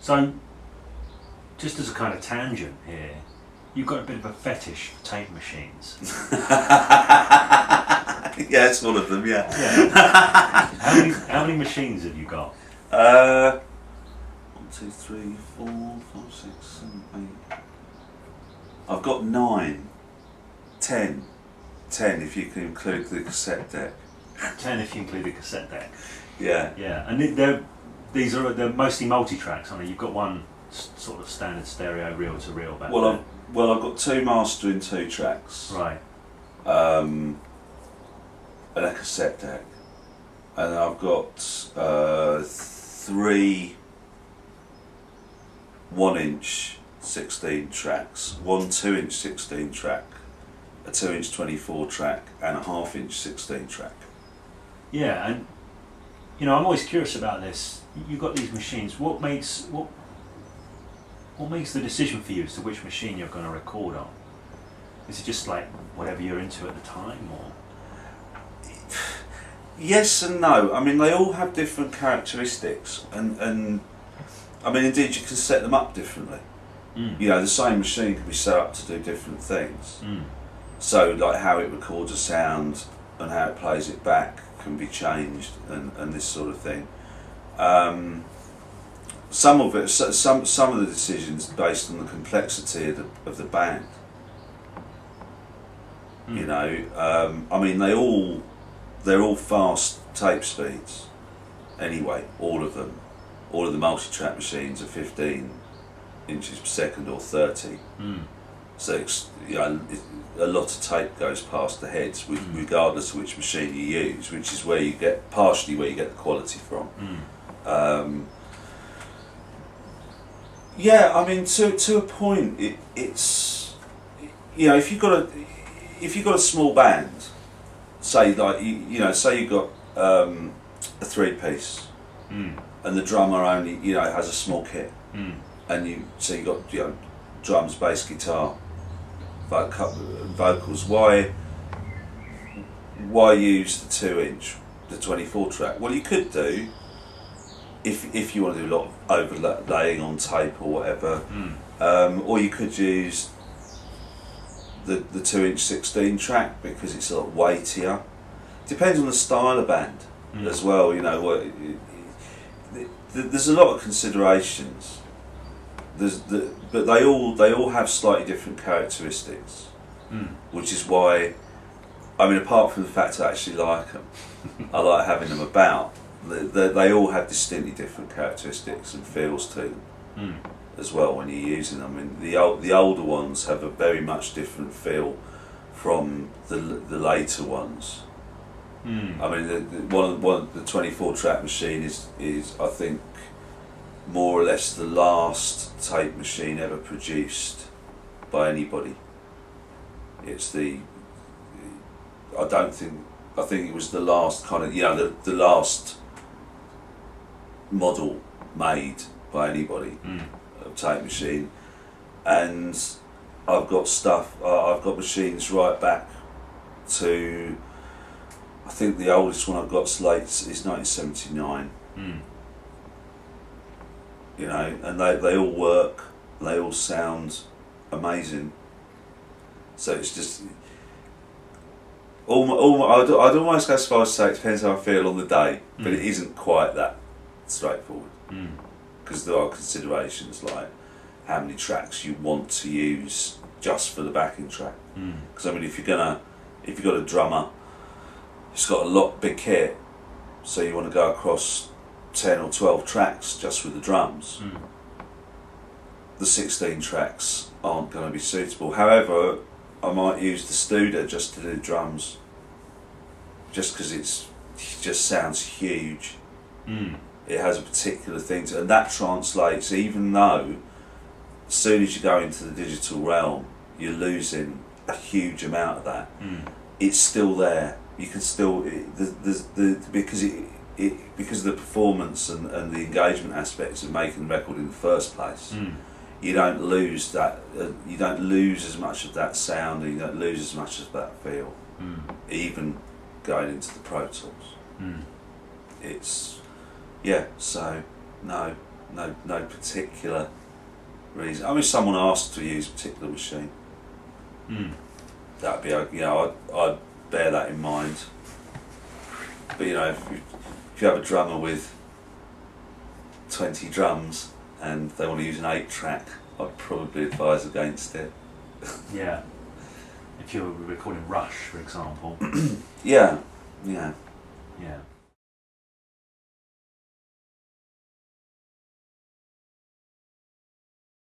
So, just as a kind of tangent here, you've got a bit of a fetish for tape machines. Yeah, it's one of them. Yeah. How many machines have you got? 1, 2, 3, 4, 5, 6, 7, 8. I've got 9, 10 if you can include the cassette deck. 10 if you include the cassette deck. Yeah. Yeah, and they're mostly multi-tracks, aren't they? You've got one sort of standard stereo reel to reel back there. I've got 2 mastering 2 tracks. Right. And a cassette deck, and I've got 3 1-inch 16 tracks, 1 2-inch 16 track, a 2-inch 24 track, and a 1/2-inch 16 track. Yeah, and I'm always curious about this. You've got these machines. What makes the decision for you as to which machine you're going to record on? Is it just like whatever you're into at the time, or? Yes and no. I mean, they all have different characteristics, and I mean, indeed, you can set them up differently. The same machine can be set up to do different things. So, like how it records a sound and how it plays it back can be changed, and this sort of thing. Some of the decisions based on the complexity of the band. I mean, they're all fast tape speeds. Anyway, all of them. All of the multi-track machines are 15 inches per second or 30. So a lot of tape goes past the heads, regardless of which machine you use, which is partially where you get the quality from. Yeah, I mean, to a point, it's if you've got a small band, say like say you've got a 3-piece, and the drummer only has a small kit, and you've got drums, bass, guitar, vocals. Why use the 2-inch, the 24 track? Well, you could do if you want to do a lot of overlaying on tape or whatever, or you could use the 2-inch 16 track because it's a lot weightier. Depends on the style of band as well. There's a lot of considerations. But they all have slightly different characteristics, which is why, I mean, apart from the fact I actually like them, I like having them about. They all have distinctly different characteristics and feels to them as well when you're using them. I mean, the older ones have a very much different feel from the later ones. I mean, the 24 track machine is I think more or less the last tape machine ever produced by anybody. I think it was the last kind of the last model made by anybody of tape machine, and I've got machines right back to, I think the oldest one I've got is 1979. And they all work, they all sound amazing. So it's just I'd almost go as far as to say it depends how I feel on the day, but it isn't quite that straightforward, because there are considerations like how many tracks you want to use just for the backing track. Because I mean, if you've got a drummer who's got a big kit, so you want to go across 10 or 12 tracks just with the drums, the 16 tracks aren't going to be suitable. However, I might use the Studer just to do drums, just because it just sounds huge. It has a particular thing and that translates, even though as soon as you go into the digital realm you're losing a huge amount of that, it's still there. You can still because of the performance and the engagement aspects of making the record in the first place, you don't lose that. You don't lose as much of that sound, and you don't lose as much of that feel, even going into the Pro Tools. It's so no, no particular reason. I mean, if someone asked to use a particular machine, that'd be I'd bear that in mind. But if you have a drummer with 20 drums and they want to use an 8-track, I'd probably advise against it. Yeah. If you're recording Rush, for example. Yeah. Yeah.